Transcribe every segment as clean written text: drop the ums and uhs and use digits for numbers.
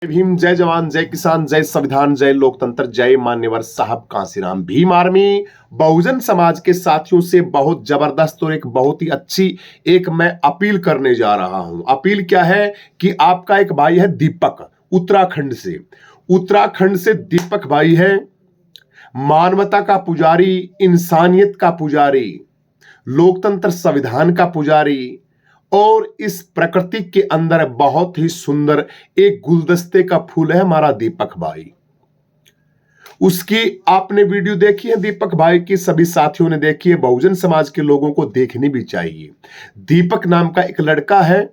जय भीम, जय जवान, जय किसान, जय संविधान, जय लोकतंत्र, जय मान्यवर साहब कांसीराम। भीम आर्मी बहुजन समाज के साथियों से बहुत जबरदस्त और एक बहुत ही अच्छी एक मैं अपील करने जा रहा हूं। अपील क्या है कि आपका एक भाई है दीपक, उत्तराखंड से दीपक भाई है, मानवता का पुजारी, इंसानियत का पुजारी, लोकतंत्र संविधान का पुजारी और इस प्रकृति के अंदर बहुत ही सुंदर एक गुलदस्ते का फूल है हमारा दीपक भाई। उसकी आपने वीडियो देखी है दीपक भाई की, सभी साथियों ने देखी है, बहुजन समाज के लोगों को देखनी भी चाहिए। दीपक नाम का एक लड़का है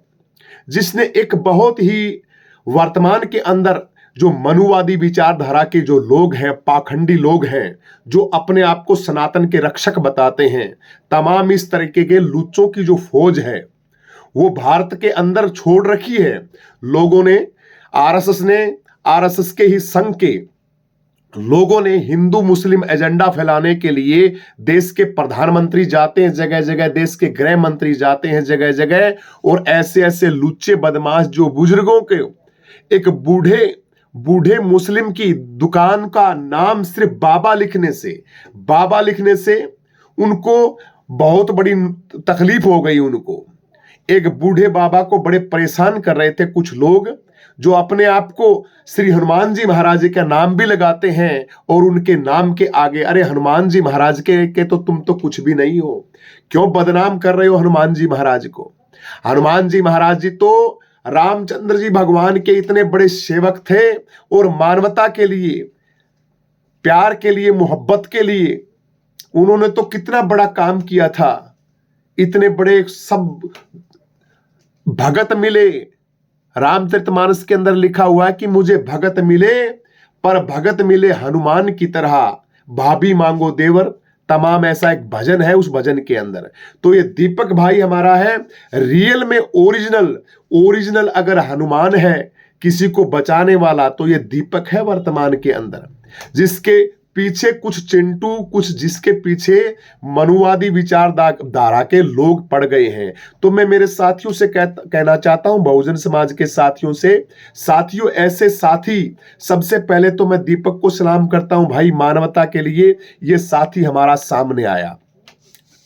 जिसने एक बहुत ही वर्तमान के अंदर जो मनुवादी विचारधारा के जो लोग हैं, पाखंडी लोग हैं, जो अपने आप को सनातन के रक्षक बताते हैं, तमाम इस तरीके के लुच्चों की जो फौज है वो भारत के अंदर छोड़ रखी है। लोगों ने, आरएसएस के ही संघ के लोगों ने हिंदू मुस्लिम एजेंडा फैलाने के लिए देश के प्रधानमंत्री जाते हैं जगह जगह, देश के गृह मंत्री जाते हैं जगह जगह, और ऐसे ऐसे लुच्चे बदमाश जो बुजुर्गों के एक बूढ़े मुस्लिम की दुकान का नाम सिर्फ बाबा लिखने से उनको बहुत बड़ी तकलीफ हो गई। उनको एक बूढ़े बाबा को बड़े परेशान कर रहे थे कुछ लोग जो अपने आप को श्री हनुमान जी महाराज जी का नाम भी लगाते हैं, और उनके नाम के आगे अरे हनुमान जी महाराज के तो तुम तो कुछ भी नहीं हो, क्यों बदनाम कर रहे हो हनुमान जी महाराज को। हनुमान जी महाराज जी तो रामचंद्र जी भगवान के इतने बड़े सेवक थे, और मानवता के लिए, प्यार के लिए, मोहब्बत के लिए उन्होंने तो कितना बड़ा काम किया था। इतने बड़े सब भगत मिले, रामचरितमानस के अंदर लिखा हुआ है कि मुझे भगत मिले, पर भगत मिले हनुमान की तरह, भाभी मांगो देवर, तमाम ऐसा एक भजन है उस भजन के अंदर। तो ये दीपक भाई हमारा है रियल में ओरिजिनल अगर हनुमान है किसी को बचाने वाला तो ये दीपक है वर्तमान के अंदर, जिसके पीछे कुछ चिंटू, कुछ जिसके पीछे मनुवादी विचारधारा के लोग पड़ गए हैं। तो मैं मेरे साथियों से कहना चाहता हूं, बहुजन समाज के साथियों से, साथियों ऐसे साथी, सबसे पहले तो मैं दीपक को सलाम करता हूं भाई, मानवता के लिए ये साथी हमारा सामने आया,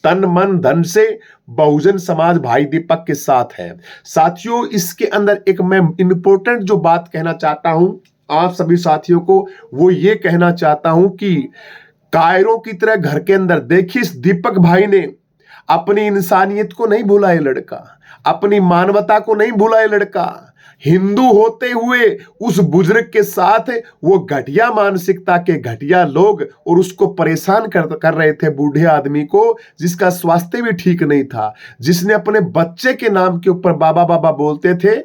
तन मन धन से बहुजन समाज भाई दीपक के साथ है। साथियों इसके अंदर एक मैं इंपॉर्टेंट जो बात कहना चाहता हूं आप सभी साथियों को, वो ये कहना चाहता हूं कि कायरों की तरह घर के अंदर देखिए, इस दीपक भाई ने अपनी इंसानियत को नहीं भूला ये लड़का, अपनी मानवता को नहीं भूला ये लड़का। हिंदू होते हुए उस बुजुर्ग के साथ वो घटिया मानसिकता के घटिया लोग और उसको परेशान कर रहे थे, बूढ़े आदमी को जिसका स्वास्थ्य भी ठीक नहीं था, जिसने अपने बच्चे के नाम के ऊपर बाबा बाबा बोलते थे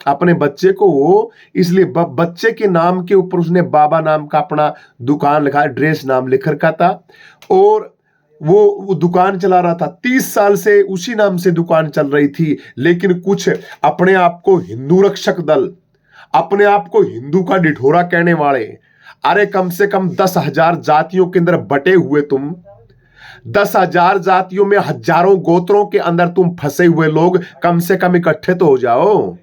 अपने बच्चे को, वो इसलिए बच्चे के नाम के ऊपर उसने बाबा नाम का अपना दुकान लिखा, ड्रेस नाम लिख रखा था, और वो दुकान चला रहा था। 30 साल से उसी नाम से दुकान चल रही थी, लेकिन कुछ अपने आप को हिंदू रक्षक दल, अपने आप को हिंदू का डिठोरा कहने वाले, अरे कम से कम 10,000 जातियों के अंदर बटे हुए तुम, 10,000 जातियों में हजारों गोत्रों के अंदर तुम फंसे हुए लोग, कम से कम इकट्ठे तो हो जाओ।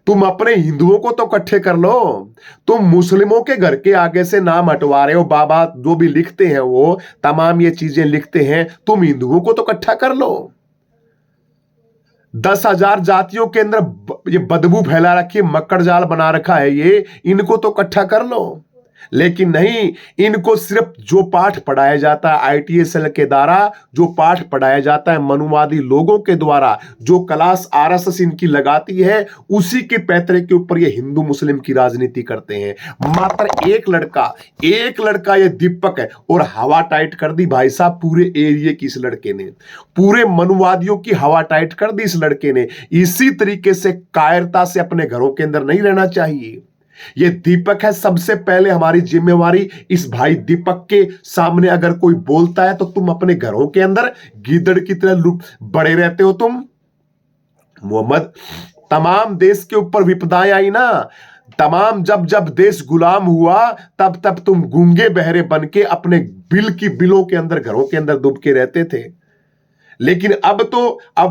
तुम अपने हिंदुओं को तो इकट्ठे कर लो, तुम मुस्लिमों के घर के आगे से नाम हटवा रहे हो। बाबा जो भी लिखते हैं वो तमाम ये चीजें लिखते हैं, तुम हिंदुओं को तो इकट्ठा कर लो। 10,000 जातियों के अंदर ये बदबू फैला रखी है, मक्कड़ जाल बना रखा है ये, इनको तो इकट्ठा कर लो। लेकिन नहीं, इनको सिर्फ जो पाठ पढ़ाया जाता है आईटीएस सेल के द्वारा, जो पाठ पढ़ाया जाता है मनुवादी लोगों के द्वारा, जो क्लास आरएसएस इनकी लगाती है, उसी के पैतरे के ऊपर ये हिंदू मुस्लिम की राजनीति करते हैं। मात्र एक लड़का ये दीपक है, और हवा टाइट कर दी भाई साहब पूरे एरिया की इस लड़के ने, पूरे मनुवादियों की हवा टाइट कर दी इस लड़के ने। इसी तरीके से कायरता से अपने घरों के अंदर नहीं रहना चाहिए। ये दीपक है, सबसे पहले हमारी जिम्मेवारी इस भाई दीपक के सामने अगर कोई बोलता है तो तुम अपने घरों के अंदर गीदड़ की तरह बड़े रहते हो तुम। मोहम्मद, तमाम देश के ऊपर विपदाएं आई ना, तमाम जब देश गुलाम हुआ तब तुम गूंगे बहरे बन के अपने बिलों के अंदर, घरों के अंदर डूब के रहते थे। लेकिन अब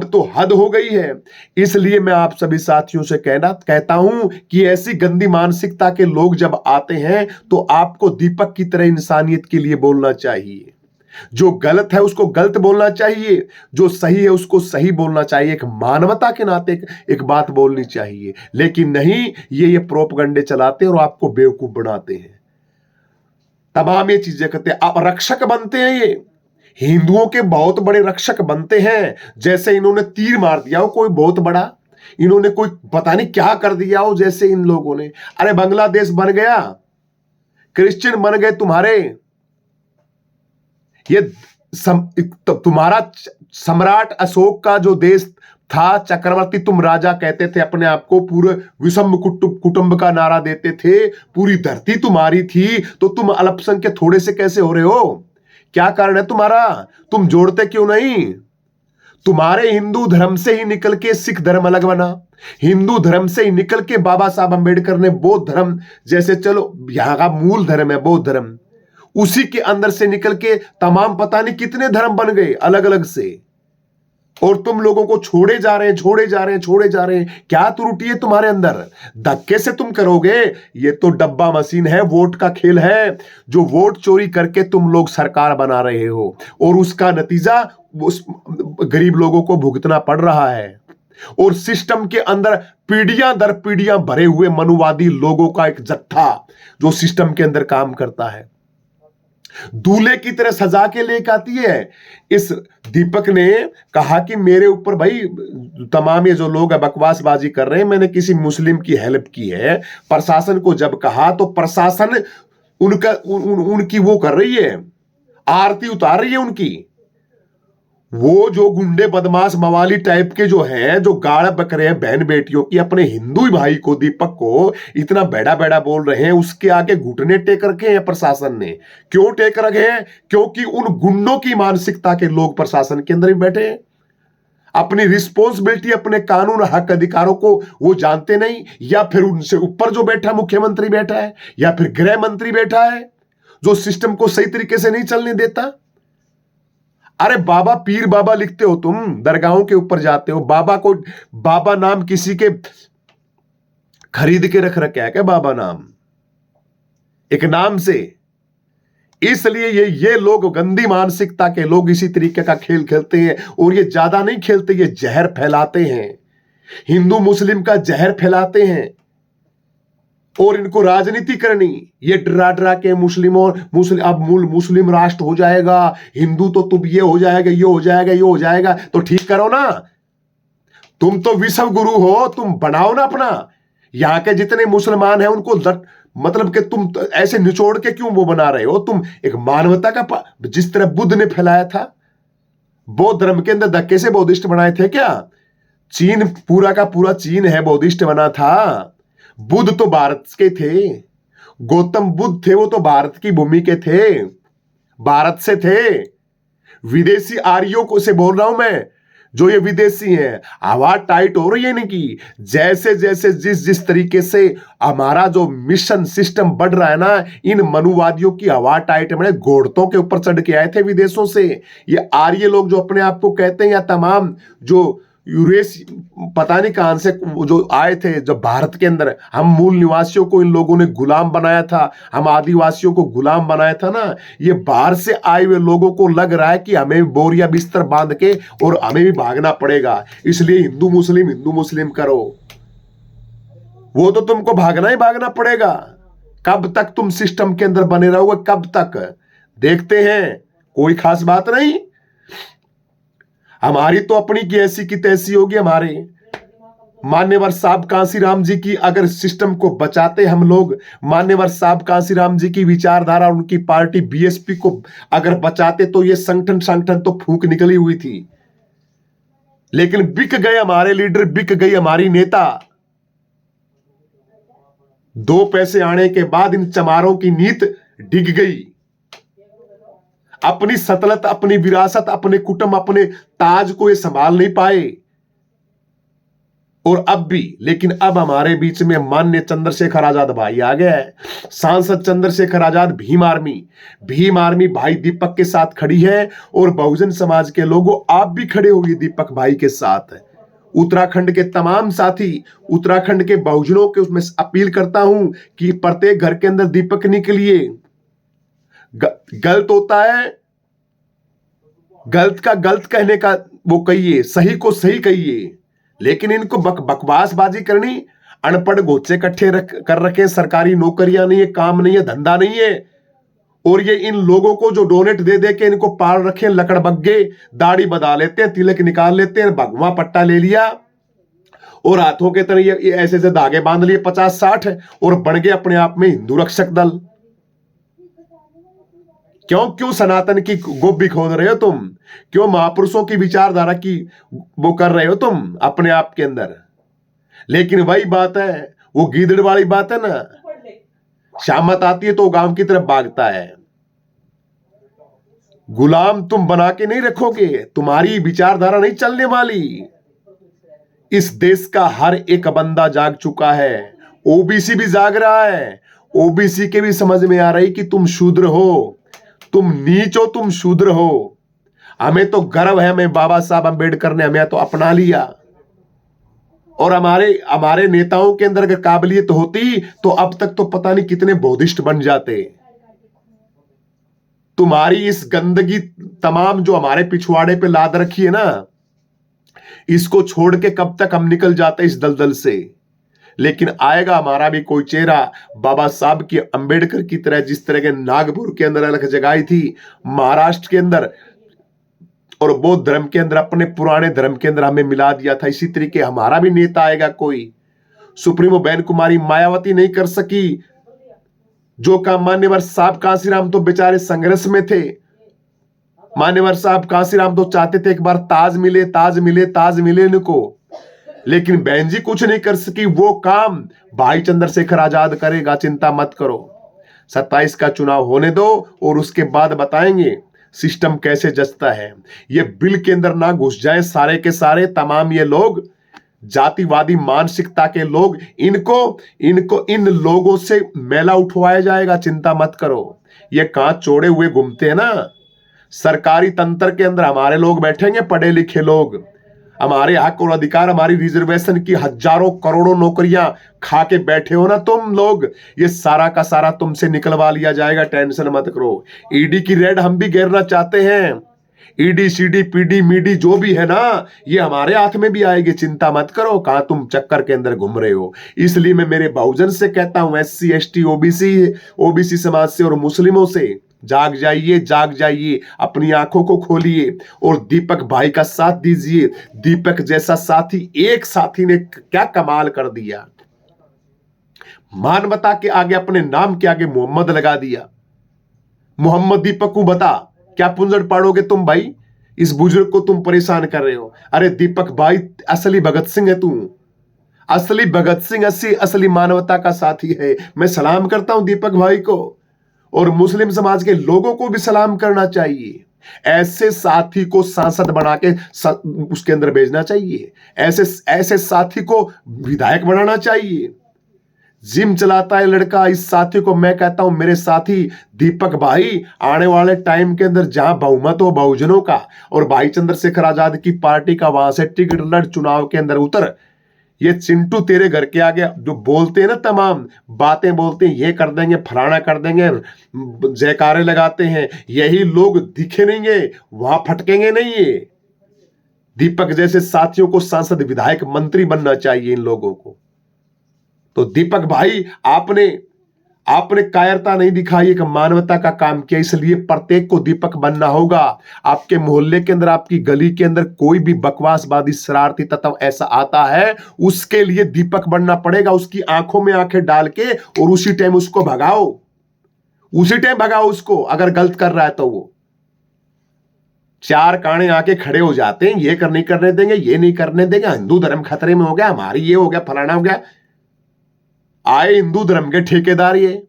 तो हद हो गई है। इसलिए मैं आप सभी साथियों से कहता हूं कि ऐसी गंदी मानसिकता के लोग जब आते हैं तो आपको दीपक की तरह इंसानियत के लिए बोलना चाहिए। जो गलत है उसको गलत बोलना चाहिए, जो सही है उसको सही बोलना चाहिए, एक मानवता के नाते एक बात बोलनी चाहिए। लेकिन नहीं, ये प्रोपगंडे चलाते हैं और आपको बेवकूफ बनाते हैं, तमाम ये चीजें करते हैं। आप रक्षक बनते हैं, ये हिंदुओं के बहुत बड़े रक्षक बनते हैं। जैसे इन्होंने तीर मार दिया हो कोई बहुत बड़ा, इन्होंने कोई पता नहीं क्या कर दिया हो, जैसे इन लोगों ने, अरे बांग्लादेश बन गया, क्रिश्चियन बन गए तुम्हारे, ये तुम्हारा सम्राट अशोक का जो देश था, चक्रवर्ती, तुम राजा कहते थे अपने आप को, पूरे विषम कुटुंब का नारा देते थे, पूरी धरती तुम्हारी थी, तो तुम अल्पसंख्यक थोड़े से कैसे हो रहे हो? क्या कारण है तुम्हारा? तुम जोड़ते क्यों नहीं? तुम्हारे हिंदू धर्म से ही निकल के सिख धर्म अलग बना, हिंदू धर्म से ही निकल के बाबा साहब अंबेडकर ने बौद्ध धर्म, जैसे चलो यहां का मूल धर्म है बौद्ध धर्म, उसी के अंदर से निकल के तमाम पता नहीं कितने धर्म बन गए अलग अलग से, और तुम लोगों को छोड़े जा रहे हैं। क्या त्रुटि है तुम्हारे अंदर? धक्के से तुम करोगे? ये तो डब्बा मशीन है, वोट का खेल है, जो वोट चोरी करके तुम लोग सरकार बना रहे हो, और उसका नतीजा उस गरीब लोगों को भुगतना पड़ रहा है। और सिस्टम के अंदर पीढ़ियां दर पीढ़ियां भरे हुए मनुवादी लोगों का एक जत्था जो सिस्टम के अंदर काम करता है, दूल्हे की तरह सजा के लेके आती है। इस दीपक ने कहा कि मेरे ऊपर भाई तमाम ये जो लोग बकवासबाजी कर रहे हैं, मैंने किसी मुस्लिम की हेल्प की है। प्रशासन को जब कहा तो प्रशासन उनकी वो कर रही है, आरती उतार रही है उनकी। वो जो गुंडे बदमाश मवाली टाइप के जो हैं, जो गाड़ बक रहे हैं बहन बेटियों की, अपने हिंदू भाई को, दीपक को इतना बेड़ा बेड़ा बोल रहे हैं, उसके आगे घुटने टेक रखे हैं प्रशासन ने। क्यों टेक रखे हैं? क्योंकि उन गुंडों की मानसिकता के लोग प्रशासन के अंदर ही बैठे हैं। अपनी रिस्पॉन्सिबिलिटी, अपने कानून हक अधिकारों को वो जानते नहीं, या फिर उनसे ऊपर जो बैठा मुख्यमंत्री बैठा है, या फिर गृह मंत्री बैठा है जो सिस्टम को सही तरीके से नहीं चलने देता। अरे बाबा, पीर बाबा लिखते हो तुम, दरगाहों के ऊपर जाते हो, बाबा को, बाबा नाम किसी के खरीद के रख रखा है क्या? बाबा नाम एक नाम से। इसलिए ये लोग, गंदी मानसिकता के लोग इसी तरीके का खेल खेलते हैं, और ये ज्यादा नहीं खेलते, ये जहर फैलाते हैं, हिंदू मुस्लिम का जहर फैलाते हैं, और इनको राजनीति करनी। ये डरा डरा के अब मुस्लिम राष्ट्र हो जाएगा, हिंदू तो तुम ये हो जाएगा, ये हो जाएगा, ये हो जाएगा, तो ठीक करो ना। तुम तो विश्व गुरु हो, तुम बनाओ ना अपना। यहां के जितने मुसलमान हैं उनको मतलब कि तुम ऐसे निचोड़ के क्यों वो बना रहे हो? तुम एक मानवता का, जिस तरह बुद्ध ने फैलाया था, बौद्ध धर्म के अंदर धक्के से बौद्धिस्ट बनाए थे क्या? चीन पूरा का पूरा चीन है बौद्धिस्ट बना था। बुद्ध तो भारत के थे, गौतम बुद्ध थे, वो तो भारत की भूमि के थे, भारत से थे। विदेशी आर्यों को से बोल रहा हूं मैं, जो ये विदेशी हैं। आवाज टाइट हो रही है इनकी, जैसे जैसे जिस तरीके से हमारा जो मिशन सिस्टम बढ़ रहा है ना, इन मनुवादियों की आवाज टाइट है। मैंने घोड़ों के ऊपर चढ़ के आए थे विदेशों से ये आर्य लोग जो अपने आप को कहते हैं, या तमाम जो यूरेस पता नहीं कहां से जो आए थे, जब भारत के अंदर हम मूल निवासियों को इन लोगों ने गुलाम बनाया था, हम आदिवासियों को गुलाम बनाया था ना। ये बाहर से आए हुए लोगों को लग रहा है कि हमें बोरिया बिस्तर बांध के और हमें भी भागना पड़ेगा, इसलिए हिंदू मुस्लिम करो। वो तो तुमको भागना ही भागना पड़ेगा। कब तक तुम सिस्टम के अंदर बने रहोगे? कब तक? देखते हैं। कोई खास बात नहीं, हमारी तो अपनी की ऐसी की तैसी होगी। हमारे मान्यवर साहब कांसीराम जी की अगर सिस्टम को बचाते हम लोग, मान्यवर साहब कांसीराम जी की विचारधारा, उनकी पार्टी बीएसपी को अगर बचाते, तो ये संगठन तो फूंक निकली हुई थी। लेकिन बिक गए हमारे लीडर, बिक गई हमारी नेता। 2 पैसे आने के बाद इन चमारों की नीत डिग गई। अपनी सतलत, अपनी विरासत, अपने कुटुंब, अपने ताज को ये संभाल नहीं पाए। और अब भी, लेकिन अब हमारे बीच में माननीय चंद्रशेखर आजाद भाई आ गया है। सांसद चंद्रशेखर आजाद, भीम आर्मी भाई दीपक के साथ खड़ी है। और बहुजन समाज के लोगों, आप भी खड़े होइए दीपक भाई के साथ। उत्तराखंड के तमाम साथी, उत्तराखंड के बहुजनों के उसमें अपील करता हूं कि प्रत्येक घर के अंदर दीपक निकलिए। गलत होता है, गलत का गलत कहने का वो कहिए, सही को सही कहिए, लेकिन इनको बकवासबाजी करनी। अनपढ़ गोचे इकट्ठे कर रखे, सरकारी नौकरियां नहीं है, काम नहीं है, धंधा नहीं है, और ये इन लोगों को जो डोनेट दे दे के इनको पाल रखे लकड़बग्गे, दाढ़ी बधा लेते हैं, तिलक निकाल लेते हैं, भगवा पट्टा ले लिया और हाथों के तरह ये ऐसे ऐसे धागे बांध लिए 50-60 और बन गए अपने आप में हिंदू रक्षक दल। क्यों सनातन की गोभी खोद रहे हो तुम? क्यों महापुरुषों की विचारधारा की वो कर रहे हो तुम अपने आप के अंदर? लेकिन वही बात है, वो गीदड़ वाली बात है ना, शामत आती है तो गांव की तरफ भागता है। गुलाम तुम बना के नहीं रखोगे, तुम्हारी विचारधारा नहीं चलने वाली। इस देश का हर एक बंदा जाग चुका है, ओबीसी भी जाग रहा है। ओबीसी के भी समझ में आ रही कि तुम शूद्र हो, तुम नीच हो, तुम शूद्र हो। हमें तो गर्व है, हमें बाबा साहब अंबेडकर ने हमें तो अपना लिया, और हमारे नेताओं के अंदर अगर काबिलियत होती तो अब तक तो पता नहीं कितने बौद्धिस्ट बन जाते। तुम्हारी इस गंदगी तमाम जो हमारे पिछवाड़े पे लाद रखी है ना, इसको छोड़ के कब तक हम निकल जाते इस दलदल से। लेकिन आएगा हमारा भी कोई चेहरा, बाबा साहब की, अंबेडकर की तरह, जिस तरह के नागपुर के अंदर अलग जगाई थी, महाराष्ट्र के अंदर और बौद्ध धर्म के अंदर, अपने पुराने धर्म के अंदर हमें मिला दिया था, इसी तरीके हमारा भी नेता आएगा कोई। सुप्रीमो बहन कुमारी मायावती नहीं कर सकी जो काम मान्यवर साहब कांसीराम तो बेचारे संघर्ष में थे। मान्यवर साहब कांसीराम तो चाहते थे एक बार ताज मिले, ताज मिले, ताज मिले इनको, लेकिन बहन जी कुछ नहीं कर सकी। वो काम भाई चंद्रशेखर आजाद करेगा, चिंता मत करो। 27 का चुनाव होने दो और उसके बाद बताएंगे सिस्टम कैसे जचता है। ये बिल के अंदर ना घुस जाए सारे के सारे तमाम ये लोग जातिवादी मानसिकता के लोग, इनको इन लोगों से मेला उठवाया जाएगा, चिंता मत करो। ये कांच चोड़े हुए घूमते हैं ना, सरकारी तंत्र के अंदर हमारे लोग बैठेंगे, पढ़े लिखे लोग, हमारे हक और अधिकार, हमारी रिजर्वेशन की हजारों करोड़ों नौकरियां खा के बैठे हो ना तुम लोग, ये सारा का सारा तुमसे निकलवा लिया जाएगा, टेंशन मत करो। ईडी की रेड हम भी घेरना चाहते हैं, ईडी सीडी पीडी मीडी जो भी है ना, ये हमारे हाथ में भी आएगी, चिंता मत करो। कहां तुम चक्कर के अंदर घूम रहे हो? इसलिए मैं मेरे बहुजन से कहता हूं, SC ST ओबीसी समाज से और मुस्लिमों से, जाग जाइए, जाग जाइए, अपनी आंखों को खोलिए और दीपक भाई का साथ दीजिए। दीपक जैसा साथी, एक साथी ने क्या कमाल कर दिया, मानवता के आगे, अपने नाम के आगे मोहम्मद लगा दिया। मोहम्मद दीपक को बता क्या पुंजड़ पाड़ोगे तुम भाई? इस बुजुर्ग को तुम परेशान कर रहे हो। अरे दीपक भाई, असली भगत सिंह है तू, असली भगत सिंह, असली मानवता का साथी है। मैं सलाम करता हूं दीपक भाई को, और मुस्लिम समाज के लोगों को भी सलाम करना चाहिए। ऐसे साथी को सांसद बना के उसके अंदर भेजना चाहिए, ऐसे साथी को विधायक बनाना चाहिए। जिम चलाता है लड़का, इस साथी को मैं कहता हूं मेरे साथी दीपक भाई, आने वाले टाइम के अंदर जहां बहुमत हो बहुजनों का और भाई चंद्रशेखर आजाद की पार्टी का, वहां से टिकट लड़, चुनाव के अंदर उतर। ये चिंटू तेरे घर के आगे जो बोलते हैं ना, तमाम बातें बोलते हैं, ये कर देंगे, फलाना कर देंगे, जयकारे लगाते हैं, यही लोग दिखे नहीं है, वहां फटकेंगे नहीं है। दीपक जैसे साथियों को सांसद, विधायक, मंत्री बनना चाहिए इन लोगों को। तो दीपक भाई, आपने कायरता नहीं दिखाई, एक मानवता का काम किया, इसलिए प्रत्येक को दीपक बनना होगा। आपके मोहल्ले के अंदर, आपकी गली के अंदर कोई भी बकवासवादी शरारती तत्व ऐसा आता है, उसके लिए दीपक बनना पड़ेगा। उसकी आंखों में आंखें डाल के और उसी टाइम उसको भगाओ, उसी टाइम भगाओ उसको, अगर गलत कर रहा है तो। वो चार काने आके खड़े हो जाते हैं, ये नहीं करने देंगे, ये नहीं करने देंगे, हिंदू धर्म खतरे में हो गया, हमारी ये हो गया, फलाना हो गया। आए हिंदू धर्म के ठेकेदार ये,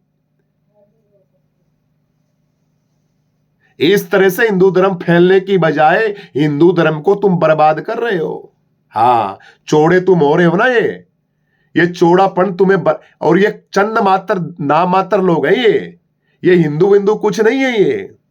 इस तरह से हिंदू धर्म फैलने की बजाय हिंदू धर्म को तुम बर्बाद कर रहे हो। हाँ, चौड़े तुम हो रहे हो ना, ये चौड़ापन तुम्हें और ये चंद मात्र नाम मात्र लोग हैं, ये हिंदू विंदु कुछ नहीं है।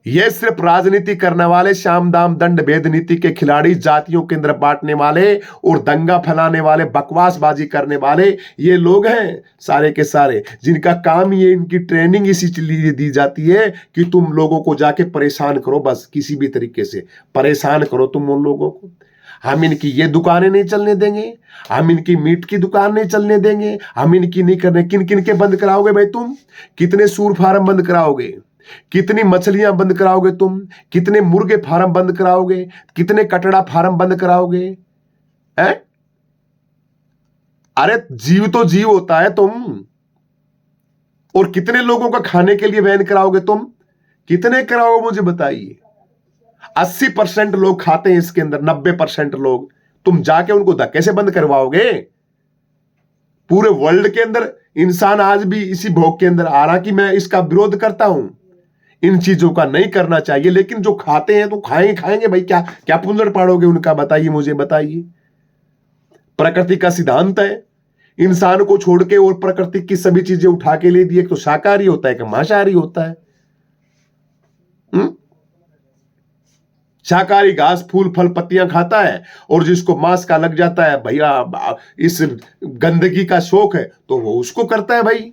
ये सिर्फ राजनीति करने वाले, शाम दाम दंड भेद नीति के खिलाड़ी, जातियों के अंदर बांटने वाले और दंगा फैलाने वाले, बकवासबाजी करने वाले ये लोग हैं सारे के सारे, जिनका काम ये, इनकी ट्रेनिंग इसी लिए दी जाती है कि तुम लोगों को जाके परेशान करो, बस किसी भी तरीके से परेशान करो तुम उन लोगों को। हम इनकी ये दुकानें नहीं चलने देंगे, हम इनकी मीट की दुकान नहीं चलने देंगे, हम इनकी नहीं करने। किन किन के बंद कराओगे भाई तुम? कितने सूर फार्म बंद कराओगे? कितनी मछलियां बंद कराओगे तुम? कितने मुर्गे फार्म बंद कराओगे? कितने कटड़ा फार्म बंद कराओगे? हैं? अरे जीव तो जीव होता है तुम। और कितने लोगों का खाने के लिए बैन कराओगे तुम? कितने कराओगे मुझे बताइए। 80% लोग खाते हैं इसके अंदर, 90% लोग, तुम जाके उनको धक्के से बंद करवाओगे? पूरे वर्ल्ड के अंदर इंसान आज भी इसी भोग के अंदर आ रहा कि मैं इसका विरोध करता हूं, इन चीजों का नहीं करना चाहिए, लेकिन जो खाते हैं तो खाएंगे भाई, क्या क्या पुंजड़ पाड़ोगे उनका? बताइए, मुझे बताइए। प्रकृति का सिद्धांत है, इंसान को छोड़ के और प्रकृति की सभी चीजें उठा के ले दिए, तो शाकाहारी होता है कि मांसाहारी होता है? शाकाहारी घास फूल फल पत्तियां खाता है, और जिसको मांस का लग जाता है भैया, इस गंदगी का शौक है, तो वो उसको करता है भाई।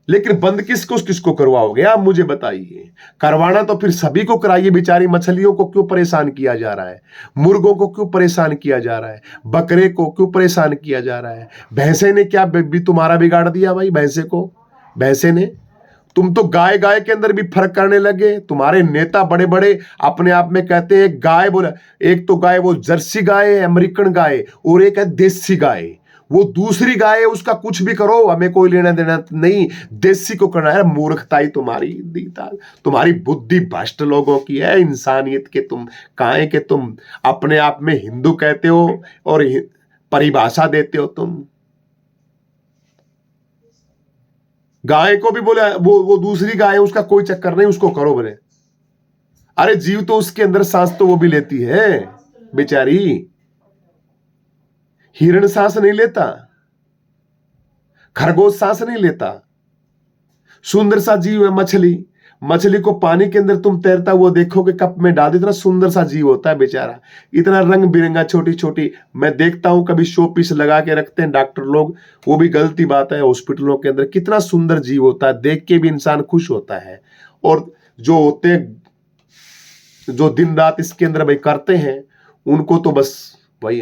लेकिन बंद किसको करवाओगे आप, मुझे बताइए। करवाना तो फिर सभी को कराइए। बेचारी मछलियों को क्यों परेशान किया जा रहा है? मुर्गों को क्यों परेशान किया जा रहा है? बकरे को क्यों परेशान किया जा रहा है? भैंसे ने क्या भी तुम्हारा बिगाड़ दिया भाई? भैंसे ने तुम तो गाय के अंदर भी फर्क करने लगे। तुम्हारे नेता बड़े बड़े अपने आप में कहते हैं गाय, बोला एक तो गाय वो जर्सी गाय है, अमेरिकन गाय, और एक है देसी गाय। वो दूसरी गाय है, उसका कुछ भी करो, हमें कोई लेना देना नहीं, देसी को करना है। मूर्खताई तुम्हारी, तुम्हारी बुद्धि भ्रष्ट लोगों की है। इंसानियत के तुम काहे के तुम अपने आप में हिंदू कहते हो और परिभाषा देते हो तुम। गाय को भी बोला वो दूसरी गाय है, उसका कोई चक्कर नहीं, उसको करो बोले। अरे जीव तो उसके अंदर सांस तो वो भी लेती है बेचारी। हिरण सांस नहीं लेता, खरगोश सांस नहीं लेता। सुंदर सा जीव है मछली। मछली को पानी के अंदर तुम तैरता हुआ देखोगे, कप में डाल दो, इतना सुंदर सा जीव होता है बेचारा, इतना रंग बिरंगा, छोटी छोटी। मैं देखता हूं कभी शो पीस लगा के रखते हैं डॉक्टर लोग, वो भी गलती बात है। हॉस्पिटलों के अंदर कितना सुंदर जीव होता है, देख के भी इंसान खुश होता है। और जो होते हैं, जो दिन रात इसके अंदर भाई करते हैं, उनको तो बस वही